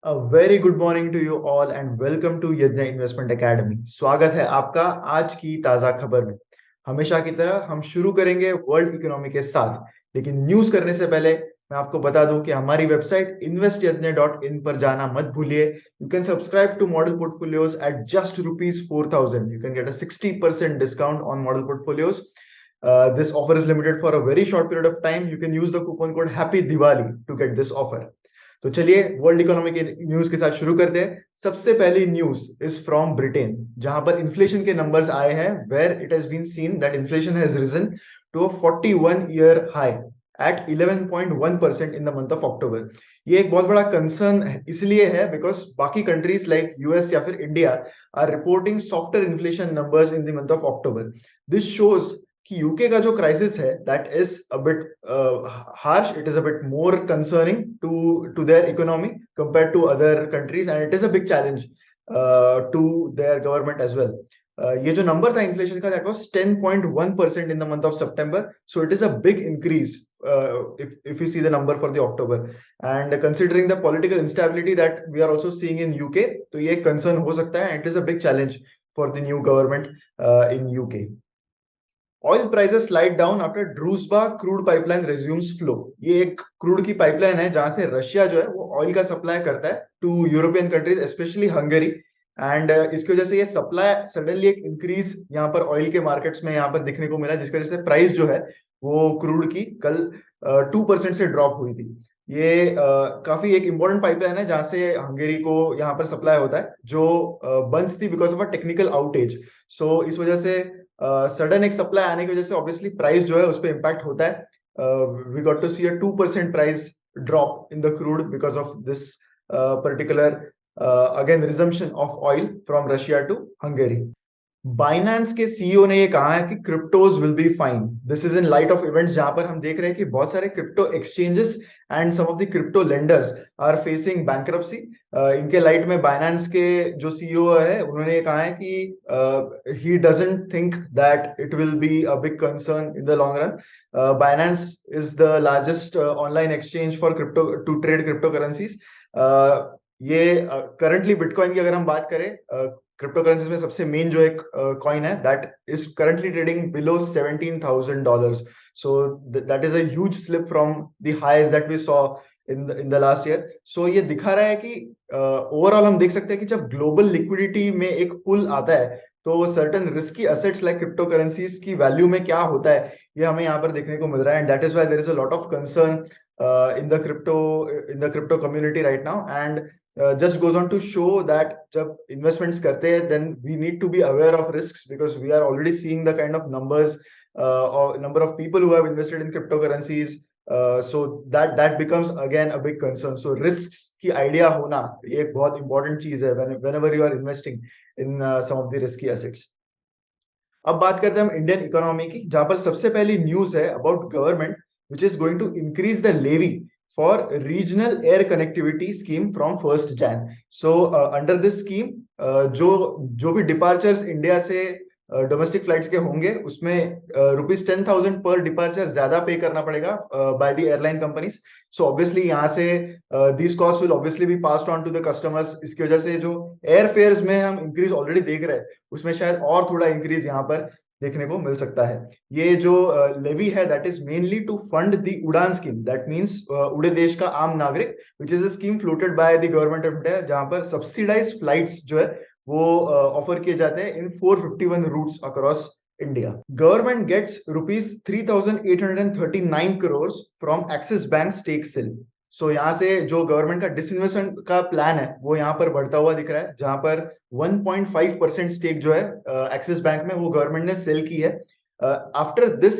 A very good morning to you all and welcome to यज्ञ investment academy. स्वागत है आपका आज की ताजा खबर में। हमेशा की तरह हम शुरू करेंगे वर्ल्ड इकोनॉमी के साथ, लेकिन न्यूज करने से पहले मैं आपको बता दूं कि हमारी वेबसाइट investyajna.in पर जाना मत भूलिए। You can subscribe to model portfolios at just rupees 4000। You can get a 60% discount on model portfolios. This offer is limited for a very short period of time. You can use the coupon code Happy Diwali to get this offer. तो चलिए world economy के news के साथ शुरू करते हैं। सबसे पहली न्यूज इज फ्रॉम ब्रिटेन, जहां पर इन्फ्लेशन के नंबर्स आए हैं, where it has been seen that inflation has risen to a 41 year high at 11.1% in the month of October. ये एक बहुत बड़ा कंसर्न इसलिए है बिकॉज बाकी कंट्रीज लाइक यूएस या फिर India are reporting softer inflation numbers in the month of October. This shows कि यूके का जो क्राइसिस है that is a bit harsh, it is a bit more concerning to their economy compared to other countries, and it is a big challenge to their government as well. ये जो number था inflation का, that was 10.1% in the month of September, so it is a big increase if you see the number for the October, and considering the political instability that we are also seeing in UK, तो ये एक concern हो सकता है, and it is a big challenge for the new government in UK. Oil prices slide down after Druzhba crude pipeline resumes flow. ये एक crude की pipeline है जहां से रशिया जो है वो ऑयल का सप्लाई करता है to European countries, specially Hungary. And इसकी वजह से ये सप्लाई सडनली एक इंक्रीज यहाँ पर ऑयल के मार्केट्स में यहाँ पर दिखने को मिला, जिसकी वजह से प्राइस जो है वो क्रूड की कल 2% से ड्रॉप हुई थी। ये काफी एक इंपॉर्टेंट पाइपलाइन है जहां से हंगेरी को यहाँ पर सप्लाई होता है, जो बंद थी because of a technical outage. So इस वजह से सडन एक सप्लाई आने की वजह से ऑब्वियसली प्राइस जो है उस पर इम्पैक्ट होता है। We got to see a 2% price drop in the crude because of this particular again resumption of oil from Russia to Hungary. Binance के सीईओ ने ये कहा है कि cryptos will be fine. This is in light of events जहां पर हम देख रहे हैं कि बहुत सारे crypto exchanges and some of the crypto lenders are facing bankruptcy. इनके लाइट में बाइनेंस के जो सीईओ है उन्होंने ये कहा है कि he doesn't think that it will be a big concern in the long run. Binance is the largest online exchange for crypto to trade cryptocurrencies. ये करंटली बिटकॉइन की अगर हम बात करें, क्रिप्टो करेंसीज में सबसे मेन जो एक कॉइन है that is currently trading below $17,000। So that is a huge slip from the highs that we saw in the last year. So ये दिखा रहा है कि ओवरऑल हम देख सकते हैं कि जब ग्लोबल लिक्विडिटी में एक पुल आता है तो certain risky assets like crypto currencies की वैल्यू में क्या होता है ये हमें यहाँ पर देखने को मिल रहा है, and that is why there is a lot of concern in the crypto community right now. And just goes on to show that जब investments करते हैं then we need to be aware of risks, because we are already seeing the kind of numbers or number of people who have invested in cryptocurrencies. So that becomes again a big concern. So risks की idea होना ये एक बहुत important चीज है whenever you are investing in some of the risky assets. अब बात करते हैं हम इंडियन इकोनॉमी की, जहां पर सबसे पहली न्यूज है about government which is going to increase the levy for regional air connectivity scheme from 1st Jan. So under this scheme, जो भी डिपार्चर्स इंडिया से डोमेस्टिक फ्लाइट्स के होंगे उसमें ₹10,000 पर डिपार्चर ज्यादा पे करना पड़ेगा by the airline companies. So obviously यहाँ से these cost will obviously be passed on to the customers. इसकी वजह से जो एयर फेयर्स में हम इंक्रीज ऑलरेडी देख रहे हैं उसमें शायद और थोड़ा इंक्रीज यहाँ पर देखने को मिल सकता है। ये जो लेवी है that is mainly to fund the Udan scheme, that means उड़े देश का आम नागरिक, which is a scheme floated by the government of India, जहां पर सब्सिडाइज्ड फ्लाइट्स जो है वो ऑफर किए जाते हैं in 451 routes across India. Government gets rupees 3,839 crores from Axis bank stake sale. So यहाँ से जो गवर्नमेंट का डिसइन्वेस्टमेंट का प्लान है वो यहाँ पर बढ़ता हुआ दिख रहा है, जहां पर 1.5% स्टेक जो है एक्सिस बैंक में वो गवर्नमेंट ने सेल की है। After this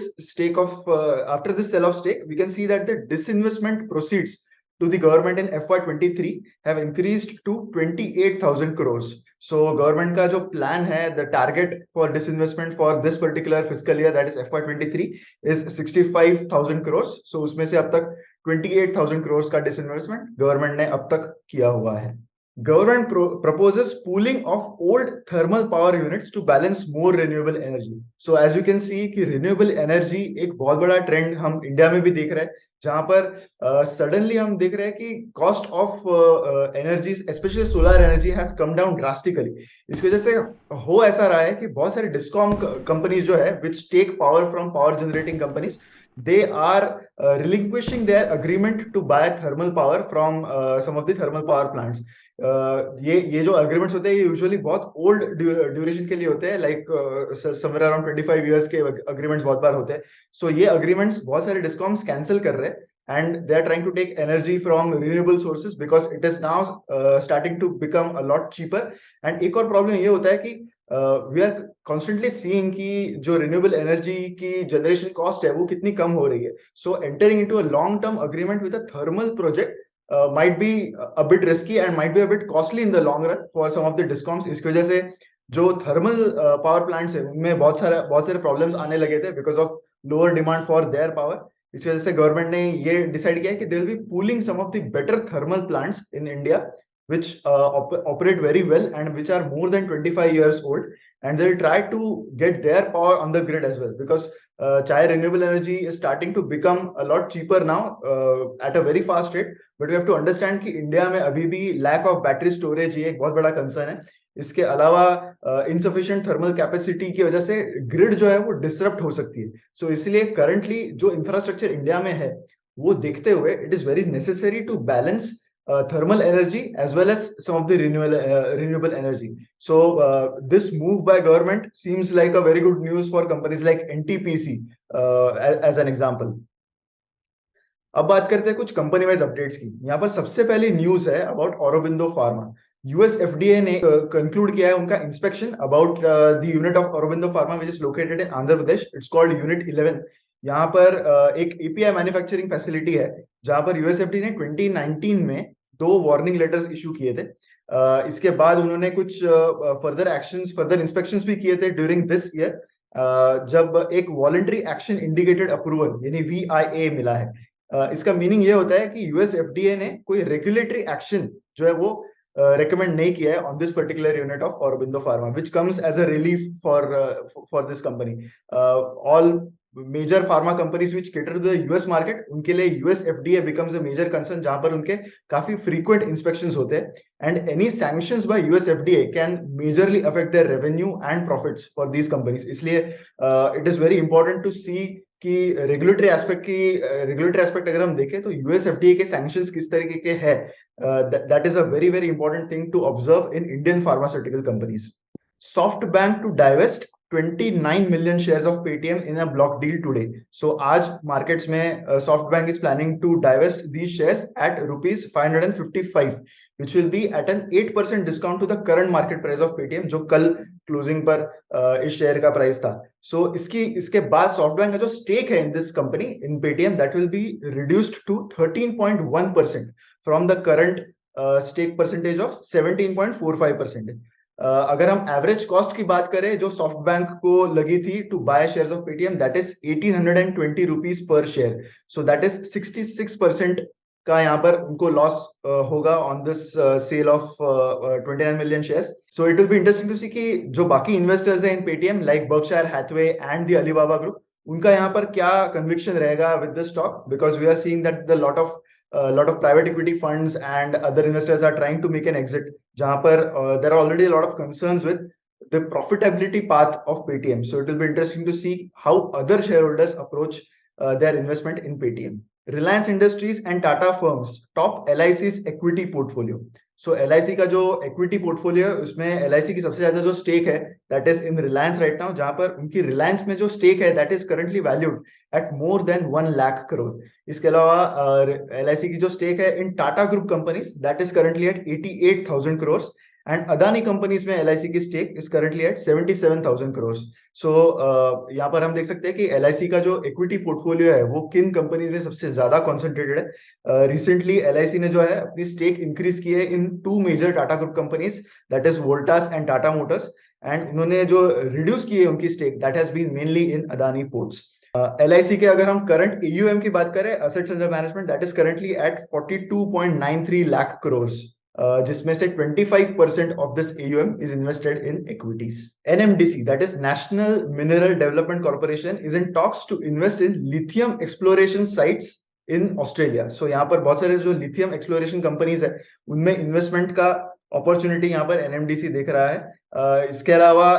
sell of stake, we can see that the disinvestment proceeds to the government in FY23 have increased to 28,000 crores. So government का जो plan है, the target for disinvestment for this particular fiscal year, that is FY23, is 65,000 crores. So उसमें से अब तक 28,000 crores का disinvestment government ने अब तक किया हुआ है। Proposes pooling of old thermal power units to balance more renewable energy. So as you can see कि renewable energy एक बहुत बड़ा ट्रेंड हम इंडिया में भी देख रहे हैं, जहां पर सडनली हम देख रहे हैं कि cost of energy specially solar energy has come down drastically. इसकी वजह से हो ऐसा रहा है कि बहुत सारे डिस्कॉम कंपनीज जो है which take power from power generating companies, they are relinquishing their agreement to buy thermal power from some of the thermal power plants. ये जो अग्रीमेंट्स होते हैं ये यूजुअली बहुत ओल्ड ड्यूरेशन के लिए होते हैं, लाइक समवेयर अराउंड 25 इयर्स के अग्रीमेंट्स बहुत बार होते हैं. सो ये अग्रीमेंट्स बहुत सारे डिस्कॉम्स कैंसिल कर रहे हैं and they are trying to take energy from renewable sources because it is now starting to become a lot cheaper. And एक और प्रॉब्लम ये होता है कि वी आर कॉन्स्टेंटली सीइंग कि जो रिन्यूएबल एनर्जी की जनरेशन कॉस्ट है वो कितनी कम हो रही है. So entering into a long term agreement with a thermal project might be a bit risky and might be a bit costly in the long run for some of the discoms. इसकी वजह से जो thermal power plants है उनमें बहुत सारे problems आने लगे थे because of lower demand for their power. इस वजह से गवर्नमेंट ने ये डिसाइड किया है कि they will be pooling some of the better thermal plants in India which operate very well and which are more than 25 years old, and they'll try to get their power on the grid as well because chai renewable energy is starting to become a lot cheaper now at a very fast rate. But we have to understand कि India में अभी भी lack of battery storage ये एक बहुत बड़ा concern है. इसके अलावा insufficient thermal capacity की वजह से ग्रिड जो है वो डिसरप्ट हो सकती है. सो इसलिए करंटली जो इंफ्रास्ट्रक्चर इंडिया में है वो देखते हुए it is very necessary to balance thermal energy as well as some of the renewable energy. So this move by government seems like a very good news for companies like NTPC as an example. अब बात करते हैं कुछ company wise updates की. यहाँ पर सबसे पहली न्यूज है about Aurobindo pharma. US FDA ने कंक्लूड किया है उनका inspection about the unit of Aurobindo pharma which is located in Andhra Pradesh. It's called unit 11. यहाँ पर एक एपीआई मैन्युफैक्चरिंग फैसिलिटी है जहां पर यूएसएफडी ने 2019 में 2 वार्निंग लेटर्स इशू किए थे. इसके बाद उन्होंने कुछ फर्दर इंस्पेक्शंस भी किए थे ड्यूरिंग दिस ईयर जब एक वॉलंटरी एक्शन इंडिकेटेड अप्रूवल यानी वीआईए मिला है. इसका मीनिंग ये होता है कि यूएस एफडीए ने कोई रेगुलेटरी एक्शन जो है वो recommend नहीं किया है on this particular unit of Aurobindo Pharma, which comes as a relief for this company. All major pharma companies which cater to the US market, उनके लिए US FDA becomes a major concern जहां पर उनके काफी frequent inspections होते हैं, and any sanctions by US FDA can majorly affect their revenue and profits for these companies. इसलिए it is very important to see कि रेगुलेटरी एस्पेक्ट अगर हम देखें तो यूएस एफडीए के सैंक्शंस किस तरीके के हैं. That is a very very important thing to observe in Indian pharmaceutical companies. SoftBank to divest 29 million shares of Paytm in a block deal today. So आज markets में SoftBank is planning to divest these shares at rupees 555, which will be at an 8% discount to the current market price of Paytm, जो कल closing पर इस share का price था. So इसके बाद SoftBank का जो स्टेक है in this company in Paytm that will be reduced to 13.1% from the current stake percentage of 17.45%. अगर हम एवरेज कॉस्ट की बात करें जो सॉफ्ट बैंक को लगी थी to buy shares of Paytm, that is 1820 rupees per share. So that is 66% का यहाँ पर उनको लॉस होगा on this sale of 29 million shares. So it will be interesting to see कि जो बाकी इन्वेस्टर्स हैं in Paytm like Berkshire Hathaway and the Alibaba group, उनका यहाँ पर क्या कन्विक्शन रहेगा with this stock, because we are seeing that the lot of private equity funds and other investors are trying to make an exit, जहां पर there are already a lot of concerns with the profitability path of Paytm. So it will be interesting to see how other shareholders approach their investment in Paytm. Reliance Industries and Tata firms top LIC's equity portfolio. So LIC का जो equity portfolio है उसमें LIC की सबसे ज्यादा जो stake है that is in Reliance right now, जहां पर उनकी रिलायंस में जो स्टेक है that is currently valued at more than 1 lakh crore. इसके अलावा LIC की जो स्टेक है in Tata group companies that is currently at 88,000 crore and Adani companies में LIC की stake is currently at 77,000 crore. So यहाँ पर हम देख सकते हैं कि LIC का जो इक्विटी पोर्टफोलियो है वो किन कंपनीज में सबसे ज्यादा कॉन्सेंट्रेटेड है. रिसेंटली LIC ने जो है अपनी स्टेक इंक्रीज की है in 2 major Tata group companies that is Voltas and Tata Motors, and उन्होंने जो रिड्यूस की है उनकी stake that has been mainly in Adani Ports. LIC के अगर हम करंट AUM की बात करें, assets under management, that is currently at 42.93 lakh crore. जिसमें से 25% of this AUM is invested in equities. NMDC, that is National Mineral Development Corporation, is in talks to invest in lithium exploration sites in Australia. So यहाँ पर बहुत सारे जो lithium exploration companies है उनमें investment का अपॉर्चुनिटी यहाँ पर NMDC देख रहा है. इसके अलावा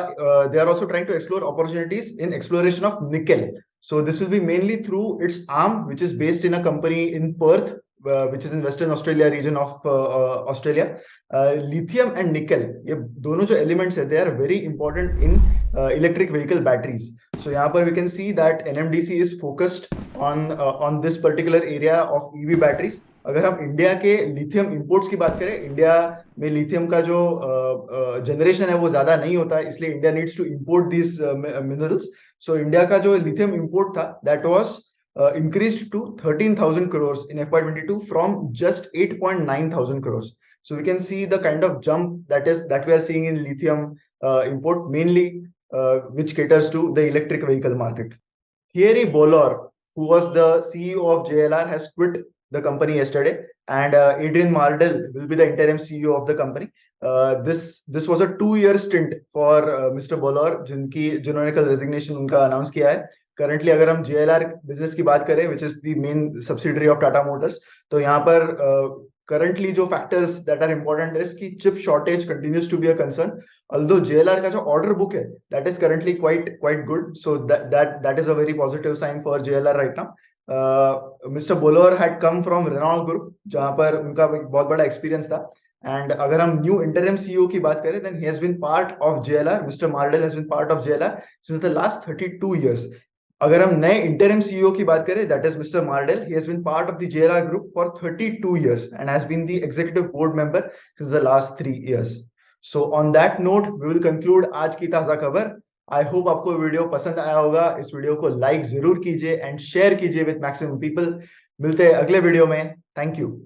they are also trying to explore opportunities in exploration of nickel. So this will be mainly through its arm, which is based in a company in Perth, which is in Western Australia region of Australia. Lithium and nickel, ये दोनों जो elements है, they are very important in electric vehicle batteries. So यहाँ पर we can see that NMDC is focused on this particular area of EV batteries. अगर हम India के lithium imports की बात करें, इंडिया में लिथियम का जो जनरेशन है वो ज्यादा नहीं होता है, इसलिए India needs to import these minerals. So India का जो लिथियम इंपोर्ट था that was increased to 13,000 crores in FY22 from just 8.9,000 crores. So we can see the kind of jump that we are seeing in lithium import, mainly which caters to the electric vehicle market. Thierry Bolloré, who was the CEO of JLR, has quit the company yesterday, and Adrian Mardell will be the interim CEO of the company. This was a 2-year stint for Mr. Bolloré, जिन्होंने कल resignation उनका announce किया है. Currently अगर हम JLR business की बात करें, which is the main subsidiary of Tata Motors, तो यहाँ पर currently जो factors that are important is कि chip shortage continues to be a concern. Although JLR का जो order book है, that is currently quite good. So that is a very positive sign for JLR right now. Mr. Bolloré had come from Renault Group, जहाँ पर उनका बहुत बड़ा experience था. And अगर हम new interim CEO की बात करें, then he has been part of JLR. Mr. Mardell has been part of JLR since the last 32 years. अगर हम नए interim CEO की बात करें, that is Mr. Mardell, he has been part of the JLR group for 32 years and has been the executive board member since the last 3 years. So on that note, we will conclude आज की ताजा खबर. I hope आपको video पसंद आया होगा. इस video को लाइक जरूर कीजिए एंड शेयर कीजिए विद मैक्सिमम पीपल. मिलते हैं अगले वीडियो में. Thank you.